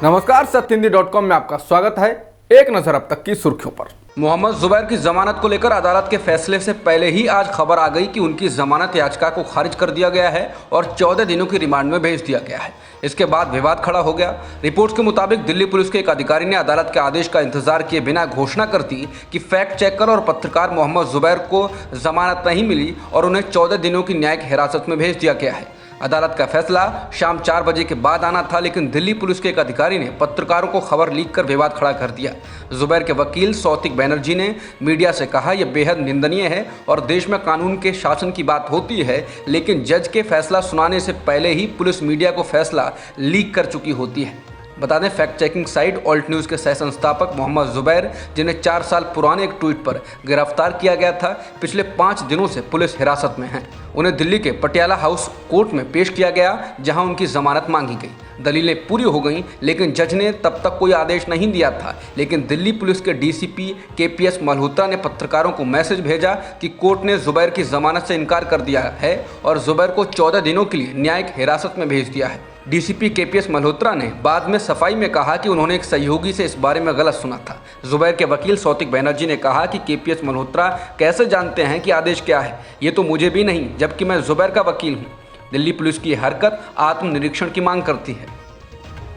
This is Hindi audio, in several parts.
नमस्कार, सत्यहिंदी.com में आपका स्वागत है। एक नजर अब तक की सुर्खियों पर। मोहम्मद जुबैर की जमानत को लेकर अदालत के फैसले से पहले ही आज खबर आ गई कि उनकी जमानत याचिका को खारिज कर दिया गया है और 14 दिनों की रिमांड में भेज दिया गया है। इसके बाद विवाद खड़ा हो गया। रिपोर्ट्स के मुताबिक दिल्ली पुलिस के एक अधिकारी ने अदालत के आदेश का इंतजार किए बिना घोषणा कर दी कि फैक्ट चेकर और पत्रकार मोहम्मद जुबैर को जमानत नहीं मिली और उन्हें 14 दिनों की न्यायिक हिरासत में भेज दिया गया है। अदालत का फैसला शाम 4 बजे के बाद आना था, लेकिन दिल्ली पुलिस के एक अधिकारी ने पत्रकारों को खबर लीक कर विवाद खड़ा कर दिया। जुबैर के वकील सौतिक बनर्जी ने मीडिया से कहा, यह बेहद निंदनीय है और देश में कानून के शासन की बात होती है, लेकिन जज के फैसला सुनाने से पहले ही पुलिस मीडिया को फैसला लीक कर चुकी होती है। बता दें, fact checking site alt news के सह संस्थापक मोहम्मद जुबैर, जिन्हें 4 साल पुराने एक ट्वीट पर गिरफ्तार किया गया था, पिछले 5 दिनों से पुलिस हिरासत में हैं। उन्हें दिल्ली के पटियाला हाउस कोर्ट में पेश किया गया, जहां उनकी जमानत मांगी गई। दलीलें पूरी हो गईं, लेकिन जज ने तब तक कोई आदेश नहीं दिया था। लेकिन दिल्ली पुलिस के डीसीपी केपीएस मल्होत्रा ने पत्रकारों को मैसेज भेजा कि कोर्ट ने जुबैर की जमानत से इनकार कर दिया है और जुबैर को 14 दिनों के लिए न्यायिक हिरासत में भेज दिया है। डीसीपी केपीएस मल्होत्रा ने बाद में सफाई में कहा कि उन्होंने एक सहयोगी से इस बारे में गलत सुना था। जुबैर के वकील सौतिक बनर्जी ने कहा कि केपीएस मल्होत्रा कैसे जानते हैं कि आदेश क्या है, ये तो मुझे भी नहीं, जबकि मैं जुबैर का वकील हूँ। दिल्ली पुलिस की हरकत आत्मनिरीक्षण की मांग करती है।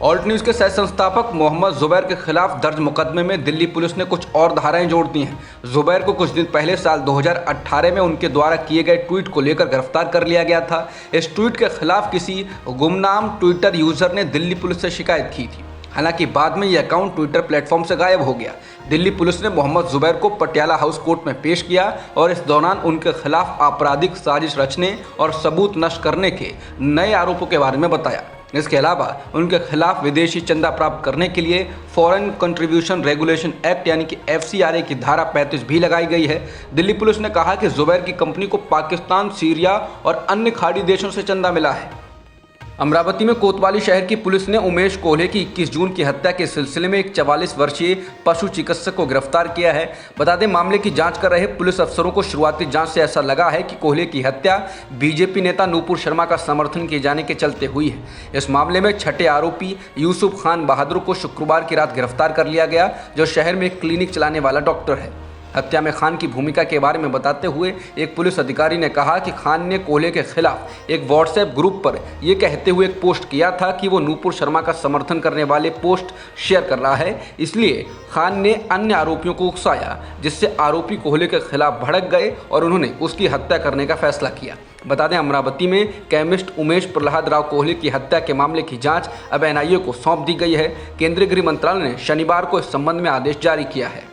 ऑल्ट न्यूज़ के सह संस्थापक मोहम्मद जुबैर के खिलाफ दर्ज मुकदमे में दिल्ली पुलिस ने कुछ और धाराएं जोड़ दी हैं। जुबैर को कुछ दिन पहले साल 2018 में उनके द्वारा किए गए ट्वीट को लेकर गिरफ्तार कर लिया गया था। इस ट्वीट के खिलाफ किसी गुमनाम ट्विटर यूजर ने दिल्ली पुलिस से शिकायत की थी। हालांकि बाद में यह अकाउंट ट्विटर प्लेटफॉर्म से गायब हो गया। दिल्ली पुलिस ने मोहम्मद जुबैर को पटियाला हाउस कोर्ट में पेश किया और इस दौरान उनके खिलाफ आपराधिक साजिश रचने और सबूत नष्ट करने के नए आरोपों के बारे में बताया। इसके अलावा उनके खिलाफ विदेशी चंदा प्राप्त करने के लिए फॉरेन कंट्रीब्यूशन रेगुलेशन एक्ट यानी कि FCRA की धारा 35 भी लगाई गई है। दिल्ली पुलिस ने कहा कि जुबैर की कंपनी को पाकिस्तान, सीरिया और अन्य खाड़ी देशों से चंदा मिला है। अमरावती में कोतवाली शहर की पुलिस ने उमेश कोल्हे की 21 जून की हत्या के सिलसिले में एक 44 वर्षीय पशु चिकित्सक को गिरफ्तार किया है। बता दें, मामले की जांच कर रहे पुलिस अफसरों को शुरुआती जांच से ऐसा लगा है कि कोल्हे की हत्या बीजेपी नेता नूपुर शर्मा का समर्थन किए जाने के चलते हुई है। इस मामले में छठे आरोपी यूसुफ खान बहादुर को शुक्रवार की रात गिरफ्तार कर लिया गया, जो शहर में एक क्लिनिक चलाने वाला डॉक्टर है। हत्या में खान की भूमिका के बारे में बताते हुए एक पुलिस अधिकारी ने कहा कि खान ने कोल्हे के खिलाफ एक व्हाट्सएप ग्रुप पर यह कहते हुए एक पोस्ट किया था कि वो नूपुर शर्मा का समर्थन करने वाले पोस्ट शेयर कर रहा है। इसलिए खान ने अन्य आरोपियों को उकसाया, जिससे आरोपी कोल्हे के खिलाफ भड़क गए और उन्होंने उसकी हत्या करने का फैसला किया। बता दें, अमरावती में केमिस्ट उमेश प्रहलाद राव कोल्हे की हत्या के मामले की जांच अब NIA को सौंप दी गई है। केंद्रीय गृह मंत्रालय ने शनिवार को इस संबंध में आदेश जारी किया है।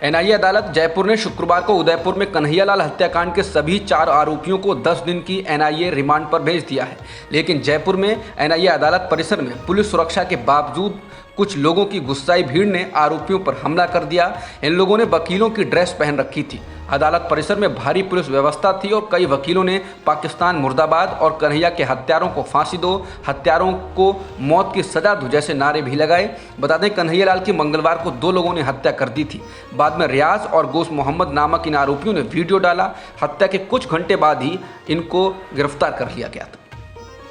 NIA अदालत जयपुर ने शुक्रवार को उदयपुर में कन्हैयालाल हत्याकांड के सभी 4 आरोपियों को 10 दिन की NIA रिमांड पर भेज दिया है। लेकिन जयपुर में NIA अदालत परिसर में पुलिस सुरक्षा के बावजूद कुछ लोगों की गुस्साई भीड़ ने आरोपियों पर हमला कर दिया। इन लोगों ने वकीलों की ड्रेस पहन रखी थी। अदालत परिसर में भारी पुलिस व्यवस्था थी और कई वकीलों ने पाकिस्तान मुर्दाबाद और कन्हैया के हत्यारों को फांसी दो, हत्यारों को मौत की सजा दो जैसे नारे भी लगाए। बता दें, कन्हैयालाल की मंगलवार को 2 लोगों ने हत्या कर दी थी। बाद में रियाज और गोश मोहम्मद नामक इन आरोपियों ने वीडियो डाला। हत्या के कुछ घंटे बाद ही इनको गिरफ्तार कर लिया गया था।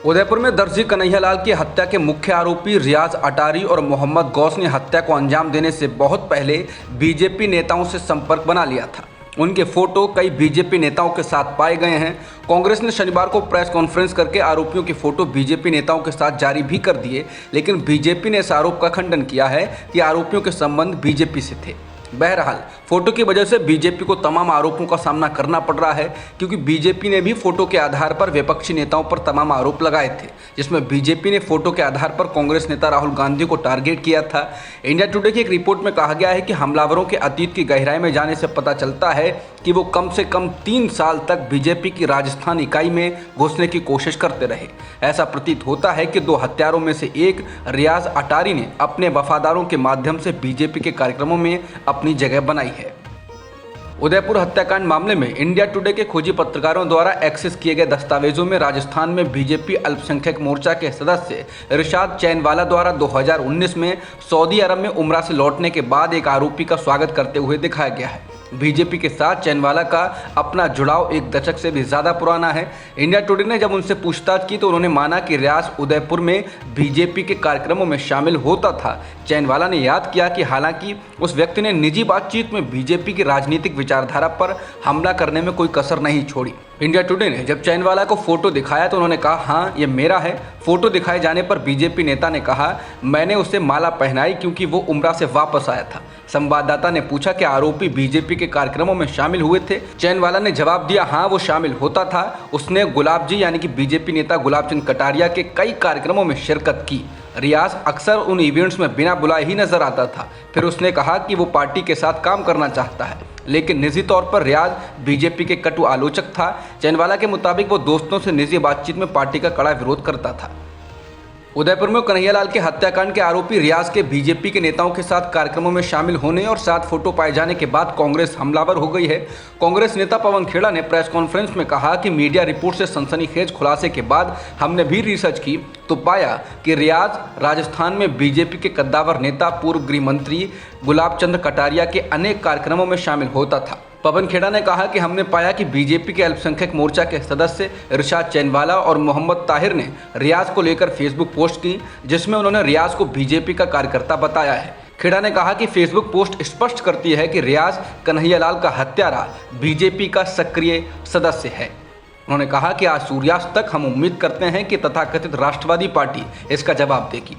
उदयपुर में दर्जी कन्हैयालाल की हत्या के मुख्य आरोपी रियाज अटारी और मोहम्मद गौस ने हत्या को अंजाम देने से बहुत पहले बीजेपी नेताओं से संपर्क बना लिया था। उनके फोटो कई बीजेपी नेताओं के साथ पाए गए हैं। कांग्रेस ने शनिवार को प्रेस कॉन्फ्रेंस करके आरोपियों के फोटो बीजेपी नेताओं के साथ जारी भी कर दिए, लेकिन बीजेपी ने इस आरोप का खंडन किया है कि आरोपियों के संबंध बीजेपी से थे। बहरहाल, फोटो की वजह से बीजेपी को तमाम आरोपों का सामना करना पड़ रहा है, क्योंकि बीजेपी ने भी फोटो के आधार पर विपक्षी नेताओं पर तमाम आरोप लगाए थे, जिसमें बीजेपी ने फोटो के आधार पर कांग्रेस नेता राहुल गांधी को टारगेट किया था। इंडिया टुडे की एक रिपोर्ट में कहा गया है कि हमलावरों के अतीत की गहराई में जाने से पता चलता है कि वो कम से कम 3 साल तक बीजेपी की राजस्थान इकाई में घुसने की कोशिश करते रहे। ऐसा प्रतीत होता है कि 2 हत्यारों में से एक रियाज अटारी ने अपने वफादारों के माध्यम से बीजेपी के कार्यक्रमों में अपनी जगह बनाई है। उदयपुर हत्याकांड मामले में इंडिया टुडे के खोजी पत्रकारों द्वारा एक्सेस किए गए दस्तावेजों में राजस्थान में बीजेपी अल्पसंख्यक मोर्चा के सदस्य इरशाद चैनवाला द्वारा 2019 में सऊदी अरब में उम्रा से लौटने के बाद एक आरोपी का स्वागत करते हुए दिखाया गया है। बीजेपी के साथ चैनवाला का अपना जुड़ाव एक दशक से भी ज़्यादा पुराना है। इंडिया टुडे ने जब उनसे पूछताछ की तो उन्होंने माना कि रियाज उदयपुर में बीजेपी के कार्यक्रमों में शामिल होता था। चैनवाला ने याद किया कि हालांकि उस व्यक्ति ने निजी बातचीत में बीजेपी की राजनीतिक विचारधारा पर हमला करने में कोई कसर नहीं छोड़ी। इंडिया टुडे ने जब चैनवाला को फोटो दिखाया तो उन्होंने कहा, हाँ ये मेरा है। फोटो दिखाए जाने पर बीजेपी नेता ने कहा, मैंने उसे माला पहनाई क्योंकि वो उम्रा से वापस आया था। संवाददाता ने पूछा कि आरोपी बीजेपी के कार्यक्रमों में शामिल हुए थे। चैनवाला ने जवाब दिया, हाँ वो शामिल होता था। उसने गुलाब जी यानी कि बीजेपी नेता गुलाब चंद कटारिया के कई कार्यक्रमों में शिरकत की। रियाज अक्सर उन इवेंट्स में बिना बुलाए ही नजर आता था। फिर उसने कहा कि वो पार्टी के साथ काम करना चाहता है, लेकिन निजी तौर पर रियाज बीजेपी के कटु आलोचक था। चैनवाला के मुताबिक वो दोस्तों से निजी बातचीत में पार्टी का कड़ा विरोध करता था। उदयपुर में कन्हैयालाल के हत्याकांड के आरोपी रियाज के बीजेपी के नेताओं के साथ कार्यक्रमों में शामिल होने और साथ फोटो पाए जाने के बाद कांग्रेस हमलावर हो गई है। कांग्रेस नेता पवन खेड़ा ने प्रेस कॉन्फ्रेंस में कहा कि मीडिया रिपोर्ट से सनसनीखेज खुलासे के बाद हमने भी रिसर्च की तो पाया कि रियाज राजस्थान में बीजेपी के कद्दावर नेता पूर्व गृह मंत्री गुलाब चंद कटारिया के अनेक कार्यक्रमों में शामिल होता था। पवन खेड़ा ने कहा कि हमने पाया कि बीजेपी के अल्पसंख्यक मोर्चा के सदस्य इरशाद चैनवाला और मोहम्मद ताहिर ने रियाज को लेकर फेसबुक पोस्ट की, जिसमें उन्होंने रियाज को बीजेपी का कार्यकर्ता बताया है। खेड़ा ने कहा कि फेसबुक पोस्ट स्पष्ट करती है कि रियाज कन्हैयालाल का हत्यारा बीजेपी का सक्रिय सदस्य है। उन्होंने कहा कि आज सूर्यास्त तक हम उम्मीद करते हैं कि तथाकथित राष्ट्रवादी पार्टी इसका जवाब देगी।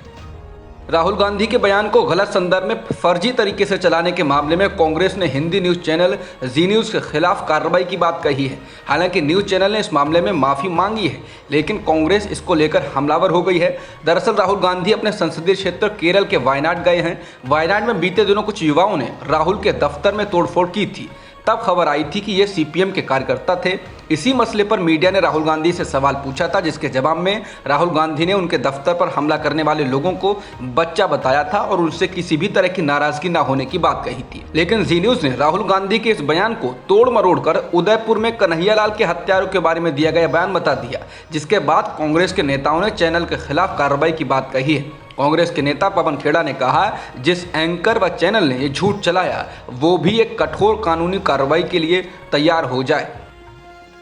राहुल गांधी के बयान को गलत संदर्भ में फर्जी तरीके से चलाने के मामले में कांग्रेस ने हिंदी न्यूज़ चैनल जी न्यूज़ के खिलाफ कार्रवाई की बात कही है। हालांकि न्यूज़ चैनल ने इस मामले में माफ़ी मांगी है, लेकिन कांग्रेस इसको लेकर हमलावर हो गई है। दरअसल राहुल गांधी अपने संसदीय क्षेत्र केरल के वायनाड गए हैं। वायनाड में बीते दिनों कुछ युवाओं ने राहुल के दफ्तर में तोड़फोड़ की थी। तब खबर आई थी कि ये सीपीएम के कार्यकर्ता थे। इसी मसले पर मीडिया ने राहुल गांधी से सवाल पूछा था, जिसके जवाब में राहुल गांधी ने उनके दफ्तर पर हमला करने वाले लोगों को बच्चा बताया था और उनसे किसी भी तरह की नाराजगी न होने की बात कही थी। लेकिन जी न्यूज़ ने राहुल गांधी के इस बयान को तोड़ मरोड़ कर उदयपुर में कन्हैयालाल के हत्यारों के बारे में दिया गया बयान बता दिया, जिसके बाद कांग्रेस के नेताओं ने चैनल के खिलाफ कार्रवाई की बात कही है। कांग्रेस के नेता पवन खेड़ा ने कहा, जिस एंकर व चैनल ने ये झूठ चलाया वो भी एक कठोर कानूनी कार्रवाई के लिए तैयार हो जाए।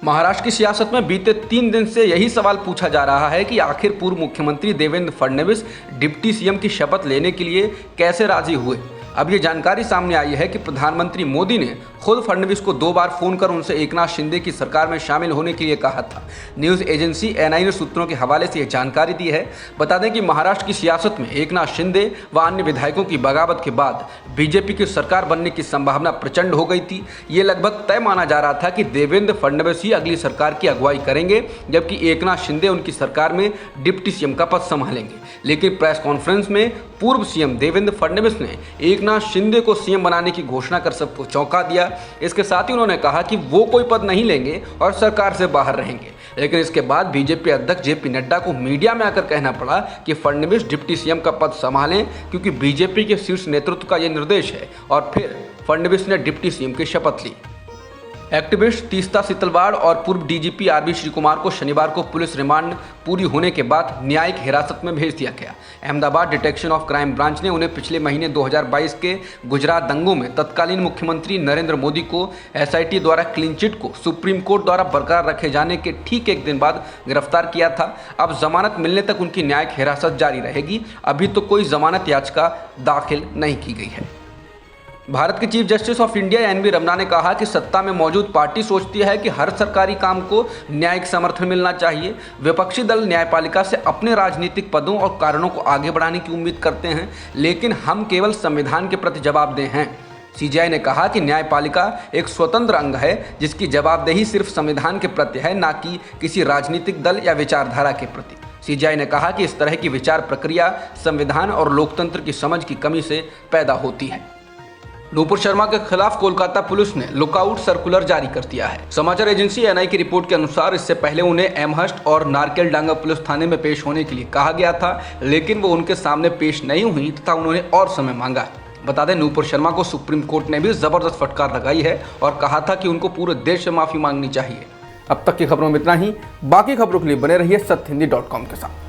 महाराष्ट्र की सियासत में बीते 3 दिन से यही सवाल पूछा जा रहा है कि आखिर पूर्व मुख्यमंत्री देवेंद्र फडणवीस डिप्टी सीएम की शपथ लेने के लिए कैसे राजी हुए। अब ये जानकारी सामने आई है कि प्रधानमंत्री मोदी ने खुद फडणवीस को 2 बार फोन कर उनसे एकनाथ शिंदे की सरकार में शामिल होने के लिए कहा था। न्यूज़ एजेंसी एनआई ने सूत्रों के हवाले से यह जानकारी दी है। बता दें कि महाराष्ट्र की सियासत में एकनाथ शिंदे व अन्य विधायकों की बगावत के बाद बीजेपी की सरकार बनने की संभावना प्रचंड हो गई थी। ये लगभग तय माना जा रहा था कि देवेंद्र फडणवीस ही अगली सरकार की अगुवाई करेंगे, जबकि एकनाथ शिंदे उनकी सरकार में डिप्टी सीएम का पद संभालेंगे। लेकिन प्रेस कॉन्फ्रेंस में पूर्व सीएम देवेंद्र फडणवीस ने एकनाथ शिंदे को सीएम बनाने की घोषणा कर सबको चौंका दिया। इसके साथ ही उन्होंने कहा कि वो कोई पद नहीं लेंगे और सरकार से बाहर रहेंगे। लेकिन इसके बाद बीजेपी अध्यक्ष जेपी नड्डा को मीडिया में आकर कहना पड़ा कि फडणवीस डिप्टी सीएम का पद संभालें, क्योंकि बीजेपी के शीर्ष नेतृत्व का यह निर्देश है। और फिर फडणवीस ने डिप्टी सीएम की शपथ ली। एक्टिविस्ट तीस्ता सितलवाड़ और पूर्व डीजीपी आरबी श्री कुमार को शनिवार को पुलिस रिमांड पूरी होने के बाद न्यायिक हिरासत में भेज दिया गया। Ahmedabad detection of crime branch ने उन्हें पिछले महीने 2022 के गुजरात दंगों में तत्कालीन मुख्यमंत्री नरेंद्र मोदी को एसआईटी द्वारा क्लीन चिट को सुप्रीम कोर्ट द्वारा बरकरार रखे जाने के ठीक 1 दिन बाद गिरफ्तार किया था। अब जमानत मिलने तक उनकी न्यायिक हिरासत जारी रहेगी। अभी तो कोई जमानत याचिका दाखिल नहीं की गई है। भारत के chief justice of India NV Ramana ने कहा कि सत्ता में मौजूद पार्टी सोचती है कि हर सरकारी काम को न्यायिक समर्थन मिलना चाहिए। विपक्षी दल न्यायपालिका से अपने राजनीतिक पदों और कारणों को आगे बढ़ाने की उम्मीद करते हैं, लेकिन हम केवल संविधान के प्रति जवाबदेह हैं। सीजेआई ने कहा कि न्यायपालिका एक स्वतंत्र अंग है जिसकी जवाबदेही सिर्फ संविधान के प्रति है, न कि किसी राजनीतिक दल या विचारधारा के प्रति। सीजेआई ने कहा कि इस तरह की विचार प्रक्रिया संविधान और लोकतंत्र की समझ की कमी से पैदा होती है। नूपुर शर्मा के खिलाफ कोलकाता पुलिस ने लुकआउट सर्कुलर जारी कर दिया है। समाचार एजेंसी एनआई की रिपोर्ट के अनुसार इससे पहले उन्हें एमहर्स्ट और नारकेलडांगा पुलिस थाने में पेश होने के लिए कहा गया था, लेकिन वो उनके सामने पेश नहीं हुई तथा उन्होंने और समय मांगा। बता दें, नूपुर शर्मा को सुप्रीम कोर्ट ने भी जबरदस्त फटकार लगाई है और कहा था कि उनको पूरे देश से माफी मांगनी चाहिए। अब तक की खबरों में इतना ही। बाकी खबरों के लिए बने रहिए सत्य हिंदी.com के साथ।